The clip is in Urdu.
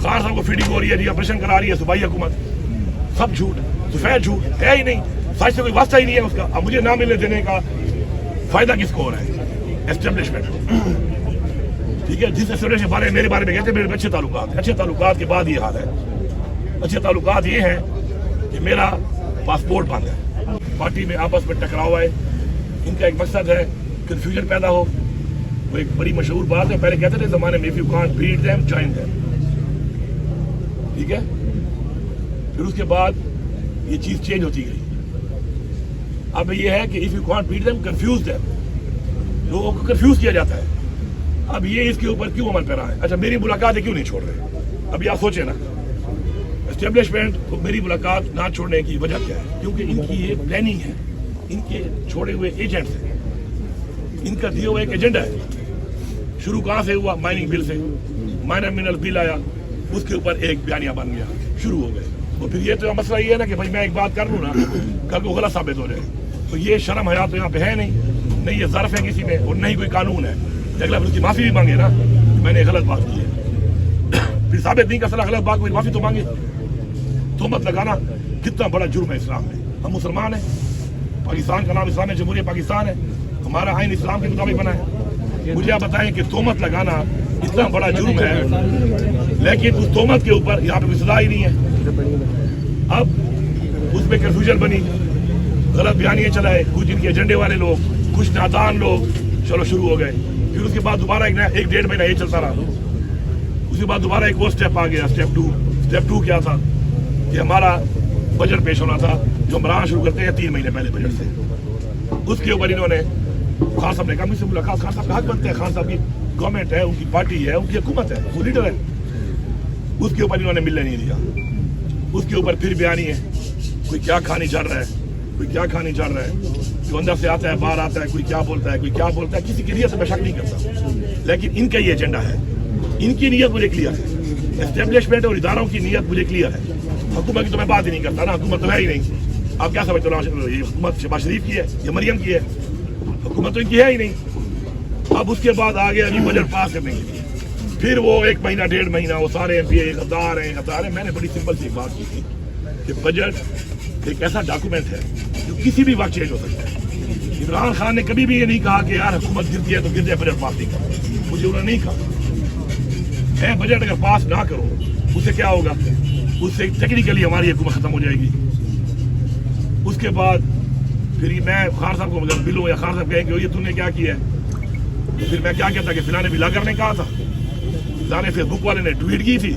خان صاحب کو فیڈنگ ہو رہی ہے جی، آپریشن کرا رہی ہے صوبائی حکومت، سب جھوٹ، سفید جھوٹ ہے ہی نہیں، سچ سے کوئی واسطہ ہی نہیں ہے اس کا۔ اب مجھے نہ ملنے دینے کا فائدہ کس کو ہو رہا ہے؟ اسٹیبلشمنٹ، ٹھیک ہے، جس اسٹیبلشمنٹ میرے بارے میں کہتے ہیں میرے اچھے تعلقات، اچھے تعلقات کے بعد یہ حال ہے۔ اچھے تعلقات یہ ہیں کہ میرا پاسپورٹ بند ہے، پارٹی میں آپس میں ٹکراؤ ہے، ان کا ایک مقصد ہے کنفیوژن پیدا ہو۔ وہ ایک بڑی مشہور بات ہے، پہلے کہتے تھے زمانے میں if you can't beat them, join them، ٹھیک ہے، پھر اس کے بعد یہ چیز چینج ہوتی گئی۔ اب یہ ہے کہ if you can't beat them, confuse them، لوگوں کو کنفیوز کیا جاتا ہے۔ اب یہ اس کے اوپر کیوں عمل پیرا ہے؟ اچھا میری ملاقاتیں کیوں نہیں چھوڑ رہے؟ ابھی آپ سوچیں نا، اسٹیبلشمنٹ کو میری ملاقات نہ چھوڑنے کی وجہ کیا ہے؟ کیونکہ ان کی یہ پلاننگ ہے، ان کے چھوڑے ہوئے ایجنٹس ہیں، ان کا دیا ہوا ایک ایجنڈا ہے۔ شروع کہاں سے ہوا؟ مائننگ بل سے، مائنر منرل بل آیا، اس کے اوپر ایک بیانیہ بن گیا، شروع ہو گئے۔ اور پھر یہ تو مسئلہ یہ ہے نا کہ بھائی میں ایک بات کر لوں نا، کل کو غلط ثابت ہو جائے، تو یہ شرم حیا تو یہاں پہ ہے نہیں، نہیں یہ ظرف ہے کسی میں، اور نہیں کوئی قانون ہے۔ اگلا پھر اس کی معافی بھی مانگے نا کہ میں نے غلط بات کی ہے، پھر ثابت نہیں کر سکتا غلط بات، کوئی معافی تو مانگے۔ تہمت لگانا کتنا بڑا جرم ہے اسلام میں۔ ہم مسلمان ہیں، پاکستان کا نام اسلام ہے، جمہوریہ پاکستان ہے، ہمارا آئین اسلام کے مطابق بنا ہے۔ مجھے آپ بتائیں کہ تہمت لگانا اتنا بڑا جرم ہے، لیکن اس تہمت کے اوپر یہاں پہ کوئی سزا ہی نہیں ہے۔ اب اس میں کنفیوژن بنی، غلط بیانیے چلائے کچھ جن کے ایجنڈے والے لوگ، کچھ نادان لوگ، چلو شروع ہو گئے۔ پھر اس کے بعد دوبارہ ایک ڈیڑھ مہینہ یہ چلتا رہا، اس کے بعد دوبارہ ایک وہ سٹیپ آ گیا، سٹیپ ٹو کیا تھا کہ ہمارا بجٹ پیش ہونا تھا، جو ہم بنانا شروع کرتے ہیں 3 مہینے پہلے بجٹ سے۔ اس کے اوپر انہوں نے خان صاحب نے کہا مجھ سے ملاقات، خان صاحب کا حق بنتا ہے، خان صاحب کی گورنمنٹ ہے، ان کی پارٹی ہے، ان کی حکومت ہے، وہ لیڈر ہے۔ اس کے اوپر انہوں نے ملنے نہیں دیا۔ اس کے اوپر پھر بیانی ہے، کوئی کیا کھانی چڑھ رہا ہے، کوئی کیا کھانی چڑھ رہا ہے، جو اندر سے آتا ہے باہر آتا ہے، کوئی کیا بولتا ہے، کوئی کیا بولتا ہے، کسی کی نیت سے میں شک نہیں کرتا، لیکن ان کا یہ ایجنڈا ہے، ان کی نیت مجھے کلیئر ہے، اسٹیبلشمنٹ اور اداروں کی نیت مجھے کلیئر ہے۔ حکومت کی تو میں بات ہی نہیں کرتا نا، حکومت تو ہے ہی نہیں۔ آپ کیا سمجھتے ہو یہ حکومت شہباز شریف کی ہے یا مریم کی ہے؟ حکومت تو ان کی ہے ہی نہیں۔ اب اس کے بعد آ گیا بجٹ پاس کرنے کے لیے، پھر وہ 1 مہینہ 1.5 مہینہ وہ سارے ایم پی اے غدار ہیں۔ میں نے بڑی سمپل سی بات کی تھی کہ بجٹ ایک ایسا ڈاکومنٹ ہے جو کسی بھی وقت چینج ہو سکتا ہے۔ عمران خان نے کبھی بھی یہ نہیں کہا کہ یار حکومت گرتی ہے تو گر جائے بجٹ پاس نہیں کرو، مجھے انہوں نے نہیں کہا۔ میں بجٹ اگر پاس نہ کروں اس سے کیا ہوگا؟ اس سے ٹیکنیکلی ہماری حکومت ختم ہو جائے گی۔ اس کے بعد پھر میں خان صاحب کو مگر بلوں یا خان صاحب کہیں کہ یہ تم نے کیا کیا ہے، تو پھر میں کیا کہتا کہ فلاں نے بلاگر نے کہا تھا، فلاں نے فیس بک والے نے ٹویٹ کی تھی،